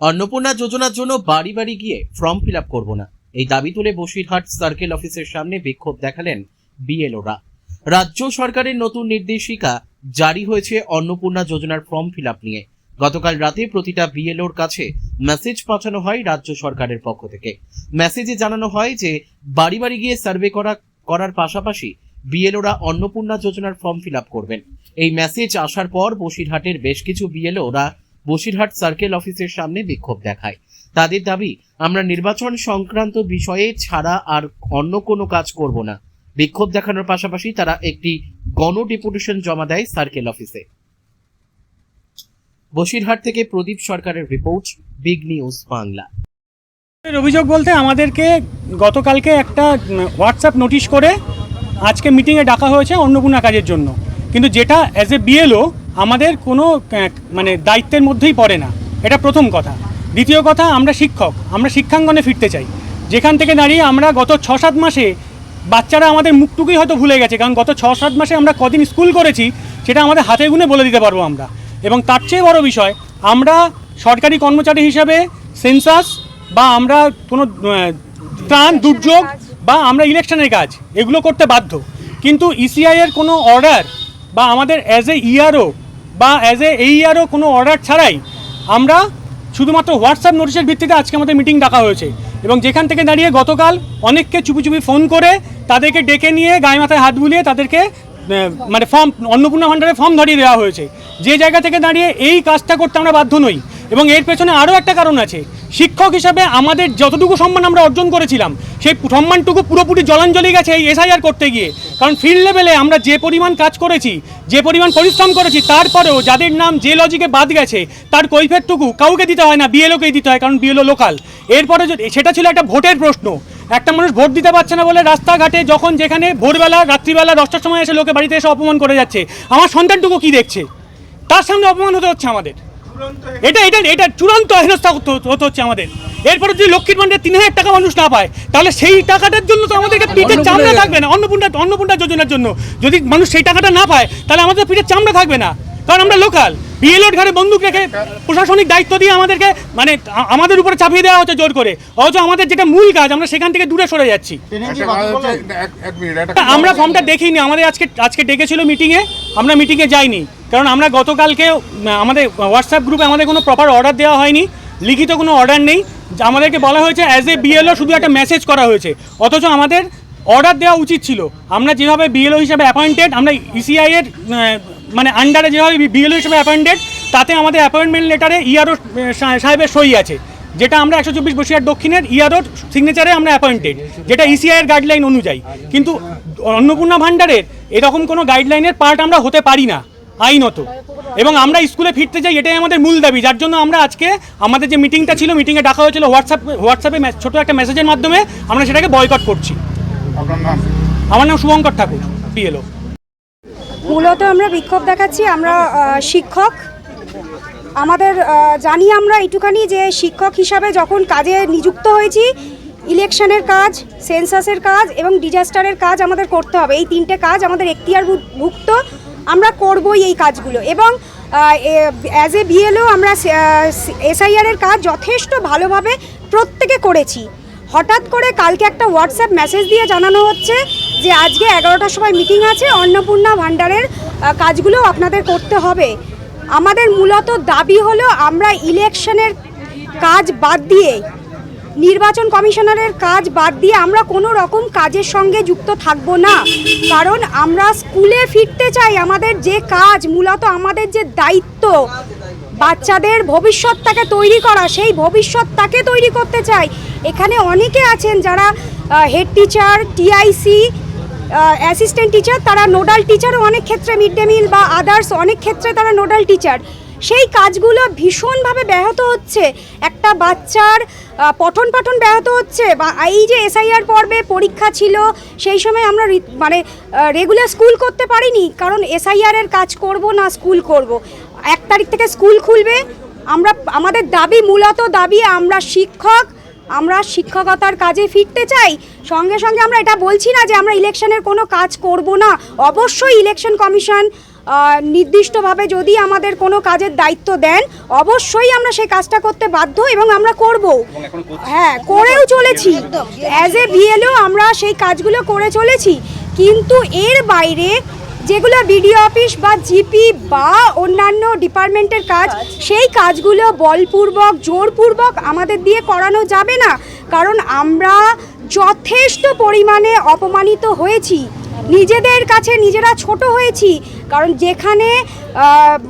অন্নপূর্ণা যোজনার জন্য বাড়ি বাড়ি গিয়ে ফর্ম ফিল আপ করবো না, এই দাবি তুলে বসিরহাট সার্কেল অফিসের সামনে বিক্ষোভ দেখালেন বিএলওরা। রাজ্য সরকারের নতুন নির্দেশিকা জারি হয়েছে অন্নপূর্ণা যোজনার ফর্ম ফিল আপ নিয়ে। গতকাল রাতে প্রতিটা বিএলওর কাছে মেসেজ পাঠানো হয় রাজ্য সরকারের পক্ষ থেকে। মেসেজে জানানো হয় যে বাড়ি বাড়ি গিয়ে সার্ভে করার পাশাপাশি বিএলওরা অন্নপূর্ণা যোজনার ফর্ম ফিল আপ করবেন। এই মেসেজ আসার পর বসিরহাটের বেশ কিছু বিএলওরা বসিরহাট সার্কেল অফিসের সামনে বিক্ষোভ দেখায়। তাদের দাবি, আমরা নির্বাচন সংক্রান্ত বিষয়ে ছাড়া আর অন্য কোনো কাজ করব না। বিক্ষোভ দেখানোর পাশাপাশি তারা একটি গণ ডেপুটেশন জমা দেয় সার্কেল অফিসে। বসিরহাট থেকে প্রদীপ সরকারের রিপোর্ট, বিগ নিউজ বাংলা। অভিযোগ বলতে আমাদেরকে গতকালকে একটা হোয়াটসঅ্যাপ নোটিশ করে আজকে মিটিংয়ে ডাকা হয়েছে অন্নপূর্ণা কাজের জন্য, কিন্তু যেটা অ্যাজ এ বিএলও আমাদের কোনো দায়িত্বের মধ্যেই পড়ে না। এটা প্রথম কথা। দ্বিতীয় কথা, আমরা শিক্ষক, আমরা শিক্ষাঙ্গনে ফিরতে চাই, যেখান থেকে দাঁড়িয়ে আমরা গত 6-7 মাসে বাচ্চারা আমাদের মুখটুকুই হয়তো ভুলে গেছে, কারণ গত 6-7 মাসে আমরা কদিন স্কুল করেছি সেটা আমাদের হাতে গুনে বলে দিতে পারবো আমরা। এবং তার চেয়ে বড় বিষয়, আমরা সরকারি কর্মচারী হিসাবে সেন্সাস বা আমরা কোনো ত্রাণ দুর্যোগ বা আমরা ইলেকশনের কাজ এগুলো করতে বাধ্য, কিন্তু ইসিআইয়ের কোনো অর্ডার বা আমাদের অ্যাজ এ ইআরও বা অ্যাজ এ এইআরও কোনো অর্ডার ছাড়াই আমরা শুধুমাত্র হোয়াটসঅ্যাপ নোটিশের ভিত্তিতে আজকে আমাদের মিটিং ডাকা হয়েছে। এবং যেখান থেকে দাঁড়িয়ে গতকাল অনেককে চুপি চুপি ফোন করে তাদেরকে ডেকে নিয়ে গায়ে মাথায় হাত বুলিয়ে তাদেরকে ফর্ম অন্নপূর্ণা ভাণ্ডারে ফর্ম ধরিয়ে দেওয়া হয়েছে। যে জায়গা থেকে দাঁড়িয়ে এই কাজটা করতে আমরা বাধ্য নই। এবং এর পেছনে আরও একটা কারণ আছে, শিক্ষক হিসাবে আমাদের যতটুকু সম্মান আমরা অর্জন করেছিলাম সেই সম্মানটুকু পুরোপুরি জলাঞ্জলি গেছে এই এসআইআর করতে গিয়ে। কারণ ফিল্ড লেভেলে আমরা যে পরিমাণ কাজ করেছি, যে পরিমাণ পরিশ্রম করেছি, তারপরেও যাদের নাম যে লজিকে বাদ গেছে তার কৈফিয়তটুকু কাউকে দিতে হয় না, বিএলওকেই দিতে হয়, কারণ বিএলও লোকাল। এরপরে সেটা ছিল একটা ভোটের প্রশ্ন। একটা মানুষ ভোট দিতে পারছে না বলে রাস্তাঘাটে যখন যেখানে ভোরবেলা রাত্রিবেলা 10টার সময় এসে লোকে বাড়িতে এসে অপমান করে যাচ্ছে, আমার সন্তানটুকু কি দেখছে? তার সামনে অপমান হতে হচ্ছে আমাদের। এটা চূড়ান্ত হেনস্থা হতে হচ্ছে আমাদের। এরপরে যদি লক্ষ্মীর ভাণ্ডারে 3000 টাকা মানুষ না পায়, তাহলে সেই টাকাটার জন্য তো আমাদেরকে পিঠের চামড়া থাকবে না। অন্নপূর্ণা যোজনার জন্য যদি মানুষ সেই টাকাটা না পায়, তাহলে আমাদের পিঠের চামড়া থাকবে না, কারণ আমরা লোকাল। বিএলওর ঘাড়ে বন্দুক রেখে প্রশাসনিক দায়িত্ব দিয়ে আমাদেরকে আমাদের উপরে চাপিয়ে দেওয়া হচ্ছে জোর করে, অথচ আমাদের যেটা মূল কাজ আমরা সেখান থেকে দূরে সরে যাচ্ছি। আমরা ফর্মটা দেখিনি, আমাদের আজকে ডেকেছিল মিটিংয়ে, আমরা মিটিংয়ে যাইনি, কারণ আমরা গতকালকে আমাদের হোয়াটসঅ্যাপ গ্রুপে আমাদের কোনো প্রপার অর্ডার দেওয়া হয়নি, লিখিত কোনো অর্ডার নেই। আমাদেরকে বলা হয়েছে অ্যাজ এ বিএলও শুধু একটা মেসেজ করা হয়েছে, অথচ আমাদের অর্ডার দেওয়া উচিত ছিল। আমরা যেভাবে বিএলও হিসাবে অ্যাপয়েন্টেড, আমরা ইসিআইয়ের আন্ডারে যেভাবে বিএলও হিসেবে অ্যাপয়েন্টেড, তাতে আমাদের অ্যাপয়েন্টমেন্ট লেটারে ইআরও সাহেবের সই আছে, যেটা আমরা 124 বসিরহাট দক্ষিণের ইআরও সিগনেচারে আমরা অ্যাপয়েন্টেড, যেটা ইসিআইয়ের গাইডলাইন অনুযায়ী। কিন্তু অন্নপূর্ণা ভাণ্ডারের এরকম কোনো গাইডলাইনের পার্ট আমরা হতে পারি না আইনত, এবং আমরা স্কুলে ফিরতে চাই, এটাই আমাদের মূল দাবি। যার জন্য আমরা আজকে আমাদের যে মিটিংটা ছিল, মিটিংয়ে ডাকা হয়েছিল হোয়াটসঅ্যাপে ছোট একটা মেসেজের মাধ্যমে আমরা সেটাকে বয়কট করছি। আমার নাম শুভঙ্কর ঠাকুর, বিএলও। মূলত আমরা বিক্ষোভ দেখাচ্ছি, আমরা শিক্ষক। আমাদের জানি আমরা এইটুখানি যে শিক্ষক হিসাবে যখন কাজে নিযুক্ত হয়েছি, ইলেকশনের কাজ, সেন্সাসের কাজ এবং ডিজাস্টারের কাজ আমাদের করতে হবে। এই 3টে কাজ আমাদের এখতিয়ারভুক্ত, আমরা করবই এই কাজগুলো। এবং অ্যাজ এ বিএলও আমরা এসআইআরের কাজ যথেষ্ট ভালোভাবে প্রত্যেকে করেছি। হঠাৎ করে কালকে একটা হোয়াটসঅ্যাপ মেসেজ দিয়ে জানানো হচ্ছে যে আজকে 11টার সময় মিটিং আছে, অন্নপূর্ণা ভাণ্ডারের কাজগুলো আপনাদের করতে হবে। আমাদের মূলত দাবি হলো আমরা ইলেকশনের কাজ বাদ দিয়ে, নির্বাচন কমিশনারের কাজ বাদ দিয়ে আমরা কোনো রকম কাজের সঙ্গে যুক্ত থাকব না, কারণ আমরা স্কুলে ফিরতে চাই। আমাদের যে কাজ, মূলত আমাদের যে দায়িত্ব বাচ্চাদের ভবিষ্যৎটাকে তৈরি করা, সেই ভবিষ্যৎটাকে তৈরি করতে চাই। এখানে অনেকে আছেন যারা head teacher, TIC, assistant teacher, তারা নোডাল টিচারও অনেক ক্ষেত্রে, মিড ডে মিল বা আদার্স অনেক ক্ষেত্রে তারা নোডাল টিচার। সেই কাজগুলো ভীষণভাবে ব্যাহত হচ্ছে, একটা বাচ্চার পঠন পাঠন ব্যাহত হচ্ছে। বা এই যে এসআইআর পর্বে পরীক্ষা ছিল, সেই সময় আমরা রেগুলার স্কুল করতে পারিনি, কারণ এসআইআরের কাজ করব না স্কুল করব। 1 তারিখ থেকে স্কুল খুলবে। আমাদের দাবি, মূলত দাবি, আমরা শিক্ষক, আমরা শিক্ষকতার কাজে ফিরতে চাই। সঙ্গে সঙ্গে আমরা এটা বলছি না যে আমরা ইলেকশনের কোনো কাজ করব না। অবশ্যই ইলেকশন কমিশন নির্দিষ্টভাবে যদি আমাদের কোনো কাজের দায়িত্ব দেন অবশ্যই আমরা সেই কাজটা করতে বাধ্য এবং আমরা করব। হ্যাঁ, করেও চলেছি। অ্যাজ এ বিএলও আমরা সেই কাজগুলো করে চলেছি, কিন্তু এর বাইরে যেগুলো বিডিও অফিস বা জিপি বা অন্যান্য ডিপার্টমেন্টের কাজ, সেই কাজগুলো বলপূর্বক জোরপূর্বক আমাদের দিয়ে করানো যাবে না, কারণ আমরা যথেষ্ট পরিমাণে অপমানিত হয়েছি, নিজেদের কাছে নিজেরা ছোট হয়েছি। কারণ যেখানে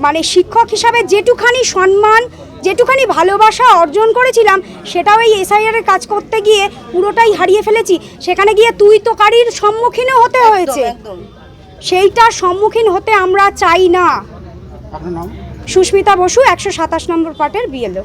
মানে শিক্ষক হিসাবে যেটুখানি সম্মান, যেটুখানি ভালোবাসা অর্জন করেছিলাম, সেটাও এই এসআইআর কাজ করতে গিয়ে পুরোটাই হারিয়ে ফেলেছি। সেখানে গিয়ে তুই তোকারির সম্মুখীনও হতে হয়েছে, সেইটার সম্মুখীন হতে আমরা চাই না। সুস্মিতা বসু, 127 নম্বর পার্টের বিএলও।